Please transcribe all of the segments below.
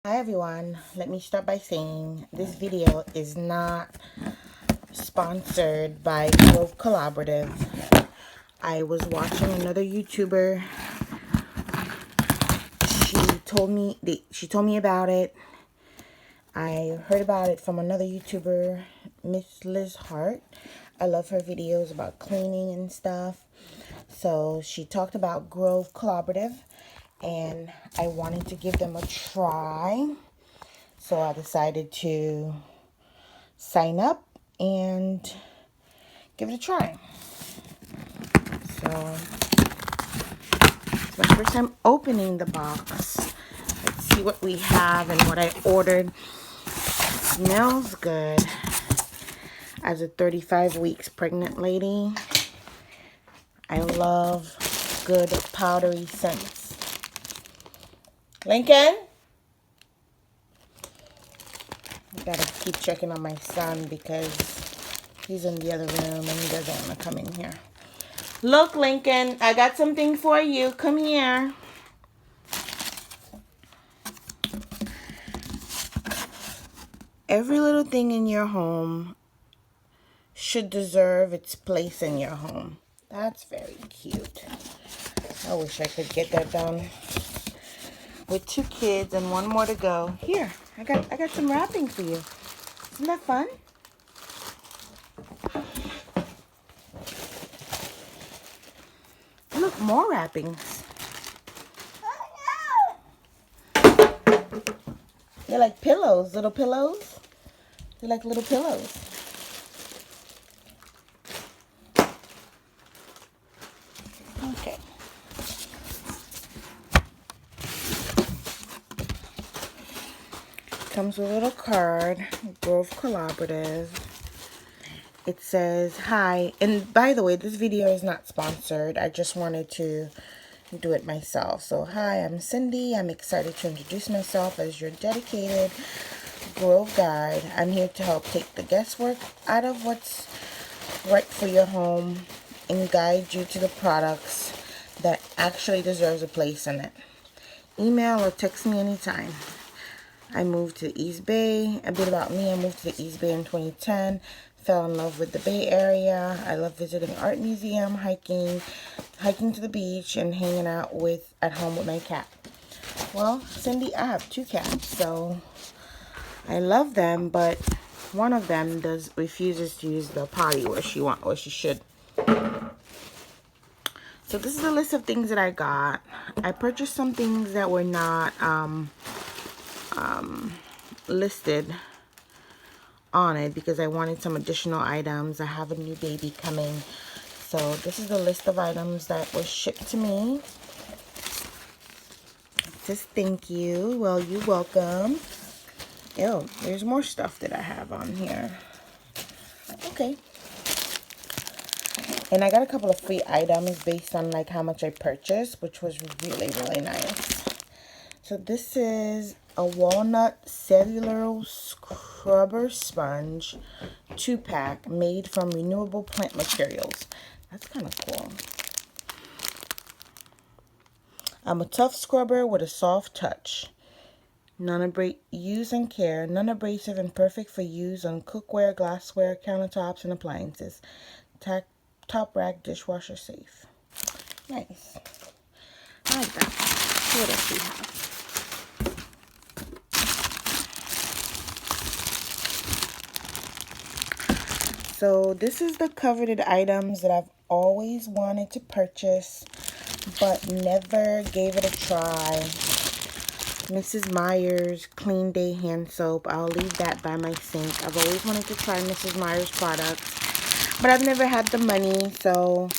Hi everyone, let me start by saying this video is not sponsored by Grove Collaborative. I was watching another YouTuber. She told me about it. I heard about it from another YouTuber, Miss Liz Hart. I love her videos about cleaning and stuff. So she talked about Grove Collaborative and I wanted to give them a try. So I decided to sign up and give it a try. So it's my first time opening the box. Let's see what we have and what I ordered. Smells good. As a 35 weeks pregnant lady, I love good powdery scents. Lincoln? I gotta keep checking on my son because he's in the other room and he doesn't want to come in here. Look, Lincoln, I got something for you. Come here. Every little thing in your home should deserve its place in your home. That's very cute. I wish I could get that done with 2 kids and 1 more to go. Here, I got some wrapping for you. Isn't that fun? Look, more wrappings. They're like pillows, little pillows. They're like little pillows. Okay. Comes with a little card, Grove Collaborative. It says, hi, and by the way, this video is not sponsored. I just wanted to do it myself. So, hi, I'm Cindy. I'm excited to introduce myself as your dedicated Grove guide. I'm here to help take the guesswork out of what's right for your home and guide you to the products that actually deserves a place in it. Email or text me anytime. I moved to East Bay. A bit about me, I moved to the East Bay in 2010. Fell in love with the Bay Area. I love visiting art museum, hiking to the beach, and hanging out at home with my cat. Well, Cindy, I have 2 cats, so I love them, but one of them refuses to use the potty where she should. So this is a list of things that I got. I purchased some things that were not listed on it because I wanted some additional items. I have a new baby coming. So this is the list of items that were shipped to me. It says thank you. Well, you're welcome. Ew, there's more stuff that I have on here. Okay. And I got a couple of free items based on like how much I purchased, which was really, really nice. So this is a walnut cellular scrubber sponge 2-pack made from renewable plant materials. That's kind of cool. A tough scrubber with a soft touch. Use and care. Non-abrasive and perfect for use on cookware, glassware, countertops, and appliances. Top rack dishwasher safe. Nice. I like that. What else do we have? So this is the coveted items that I've always wanted to purchase, but never gave it a try. Mrs. Meyer's Clean Day hand soap. I'll leave that by my sink. I've always wanted to try Mrs. Meyer's products, but I've never had the money, so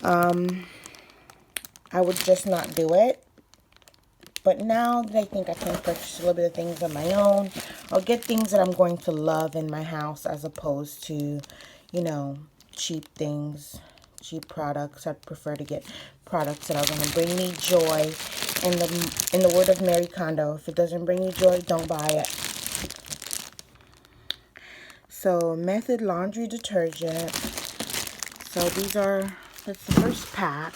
I would just not do it. But now that I think I can purchase a little bit of things on my own, I'll get things that I'm going to love in my house as opposed to, you know, cheap things, cheap products. I prefer to get products that are going to bring me joy. In the word of Mary Kondo, if it doesn't bring you joy, don't buy it. So, Method laundry detergent. So that's the first pack.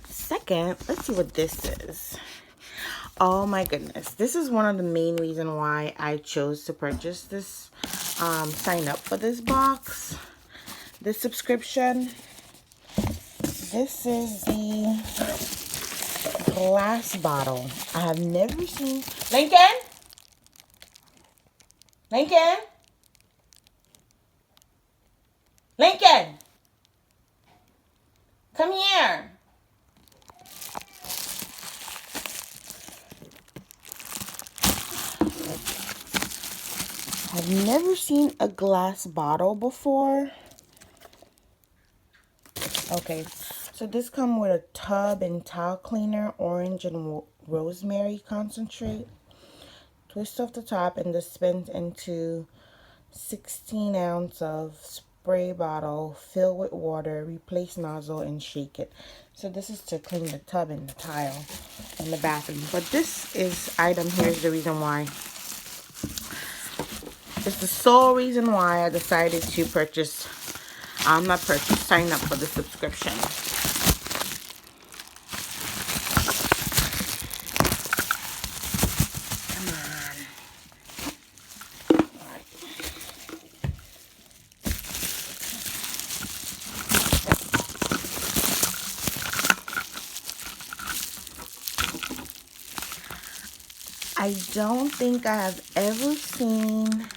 Second, let's see what this is. Oh my goodness. This is one of the main reasons why I chose to purchase this, sign up for this box, this subscription. This is the glass bottle. I have never seen... Lincoln? Lincoln? Lincoln! Come here. I've never seen a glass bottle before. Okay, so this comes with a tub and towel cleaner, orange and rosemary concentrate. Twist off the top and dispense into 16 ounce of spray bottle. Fill with water. Replace nozzle and shake it. So this is to clean the tub and the tile in the bathroom. But this item here is the reason why. It's the sole reason why I decided to purchase, sign up for the subscription. Come on. All right. I don't think I have ever seen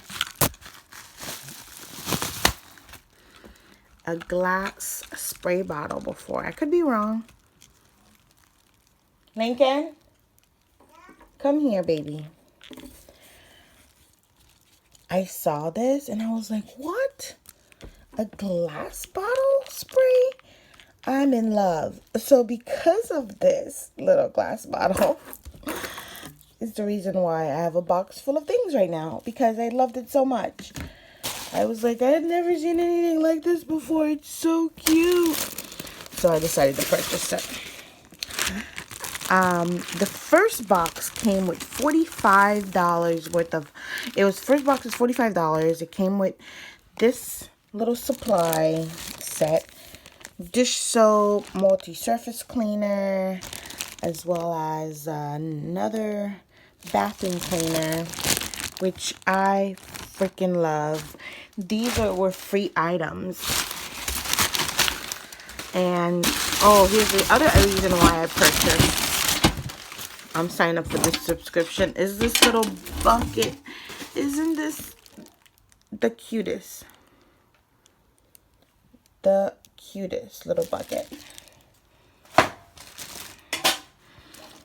a glass spray bottle before. I could be wrong. Lincoln, come here, baby. I saw this and I was like, what? A glass bottle spray? I'm in love. So because of this little glass bottle is the reason why I have a box full of things right now, because I loved it so much. I was like, I had never seen anything like this before. It's so cute. So I decided to purchase it. The first box came with $45 worth of, first box was $45. It came with this little supply set, dish soap, multi-surface cleaner, as well as another bathroom cleaner, which I freaking love. These were free items. And oh, here's the other reason why I purchased. I'm signing up for this subscription. Is this little bucket? Isn't this the cutest? The cutest little bucket.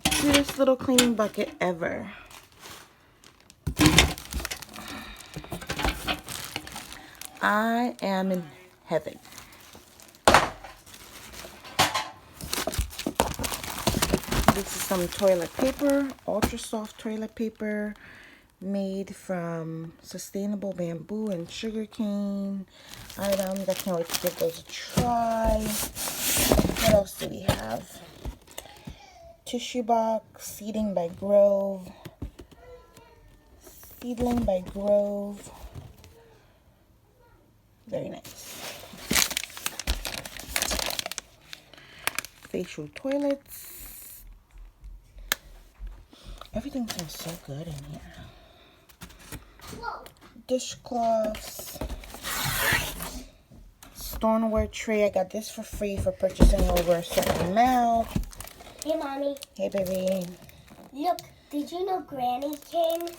Cutest little cleaning bucket ever. I am in heaven. This is some toilet paper, ultra soft toilet paper, made from sustainable bamboo and sugarcane items. I can't wait to give those a try. What else do we have? Tissue box, Seedling by Grove. Seedling by Grove. Very nice. Facial toilets. Everything smells so good in here. Dishcloths. Stoneware tray. I got this for free for purchasing over a certain amount. Hey, Mommy. Hey, baby. Look, did you know Granny came?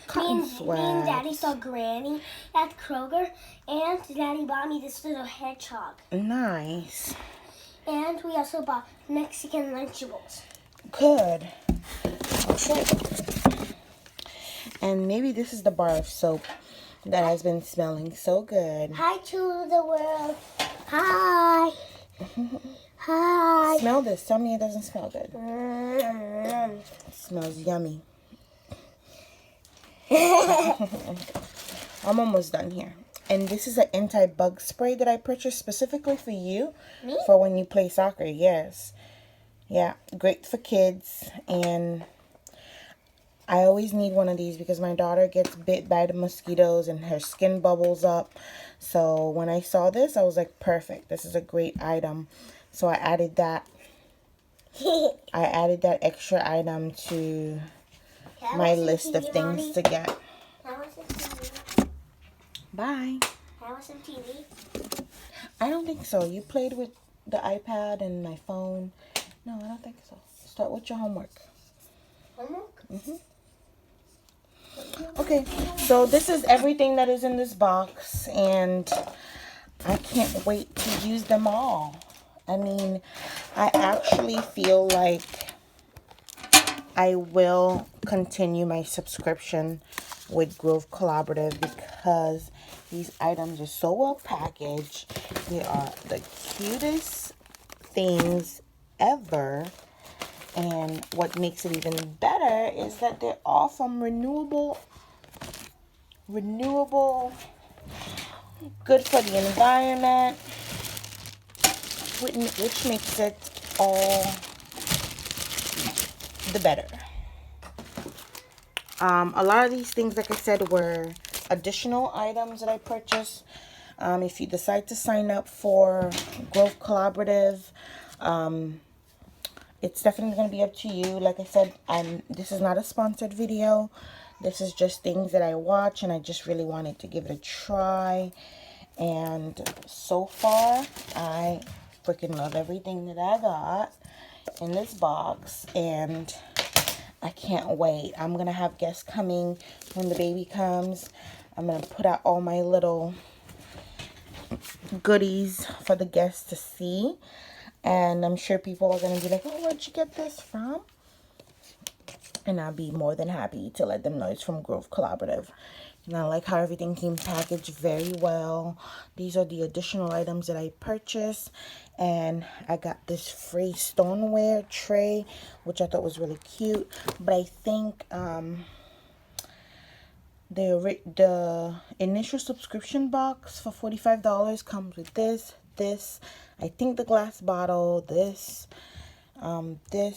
Cotton Me swag. and Daddy saw Granny at Kroger, and Daddy bought me this little hedgehog. Nice. And we also bought Mexican Lunchables. Good. Okay. And maybe this is the bar of soap that has been smelling so good. Hi to the world. Hi. Hi. Smell this. Tell me it doesn't smell good. It smells yummy. I'm almost done here. And this is an anti-bug spray that I purchased specifically for you. Me? For when you play soccer, yes. Yeah, great for kids. And I always need one of these because my daughter gets bit by the mosquitoes and her skin bubbles up. So when I saw this, I was like, perfect. This is a great item. So I added that I added that extra item to Can I my watch some list of TV, things Mommy? to get. Can I watch some TV? Bye. Can I watch some TV? I don't think so. You played with the iPad and my phone. No, I don't think so. Start with your homework. Homework? Okay, so this is everything that is in this box, and I can't wait to use them all. I mean, I actually feel like I will continue my subscription with Grove Collaborative because these items are so well packaged. They are the cutest things ever. And what makes it even better is that they're all from renewable, good for the environment, which makes it all the better. A lot of these things, like I said, were additional items that I purchased. If you decide to sign up for Grove Collaborative, it's definitely going to be up to you. Like I said, this is not a sponsored video. This is just things that I watch, and I just really wanted to give it a try. And so far, I freaking love everything that I got in this box, and I can't wait. I'm going to have guests coming when the baby comes. I'm going to put out all my little goodies for the guests to see. And I'm sure people are going to be like, oh, where'd you get this from? And I'll be more than happy to let them know it's from Grove Collaborative. And I like how everything came packaged very well. These are the additional items that I purchased. And I got this free stoneware tray, which I thought was really cute. But I think the initial subscription box for $45 comes with this, I think the glass bottle, this, the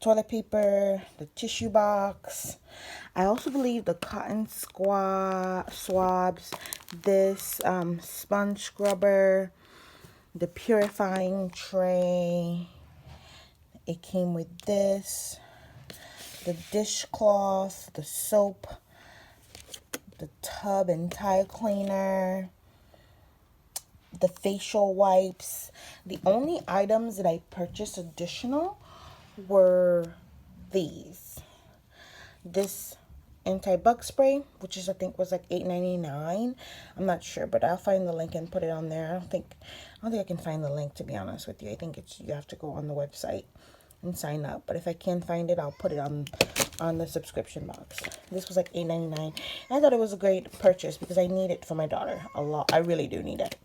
toilet paper, the tissue box. I also believe the cotton swabs, this sponge scrubber, the purifying tray. It came with this, the dishcloth, the soap, the tub and tile cleaner, the facial wipes. The only items that I purchased additional were these. This anti-bug spray, which is I think was like $8.99. I'm not sure, but I'll find the link and put it on there. I don't think I can find the link, to be honest with you. I think you have to go on the website and sign up. But if I can find it, I'll put it on the subscription box. This was like $8.99. I thought it was a great purchase because I need it for my daughter a lot. I really do need it.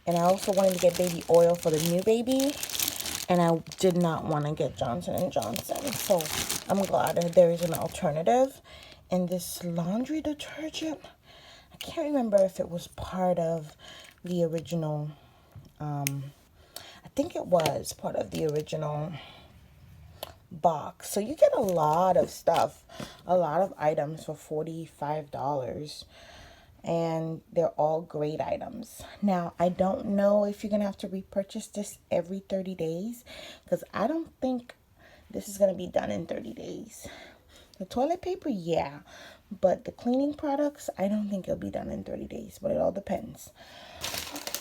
And I also wanted to get baby oil for the new baby. And I did not want to get Johnson & Johnson. So I'm glad that there is an alternative. And this laundry detergent, I can't remember if it was part of the original. I think it was part of the original box. So you get a lot of stuff, a lot of items for $45. And they're all great items. Now, I don't know if you're going to have to repurchase this every 30 days because I don't think this is going to be done in 30 days. The toilet paper, yeah, but the cleaning products, I don't think it'll be done in 30 days, but it all depends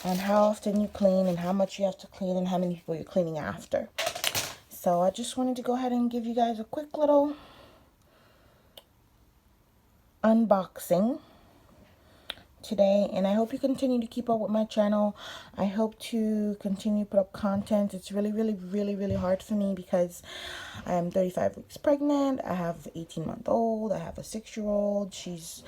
on how often you clean and how much you have to clean and how many people you're cleaning after. So I just wanted to go ahead and give you guys a quick little unboxing today, and I hope you continue to keep up with my channel. I hope to continue to put up content. It's really hard for me because I am 35 weeks pregnant. I have an 18-month-old. I have a 6-year-old. She's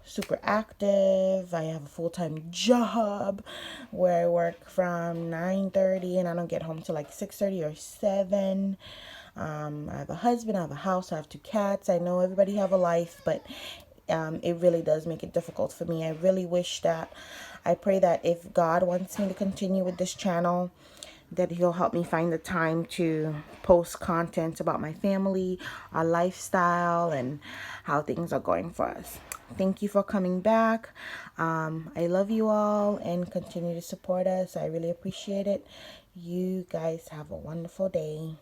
super active. I have a full-time job where I work from 9:30 and I don't get home till like 6:30 or 7. I have a husband, I have a house, I have 2 cats. I know everybody have a life, but it really does make it difficult for me. I really wish that, I pray that if God wants me to continue with this channel, that he'll help me find the time to post content about my family, our lifestyle, and how things are going for us. Thank you for coming back. I love you all and continue to support us. I really appreciate it. You guys have a wonderful day.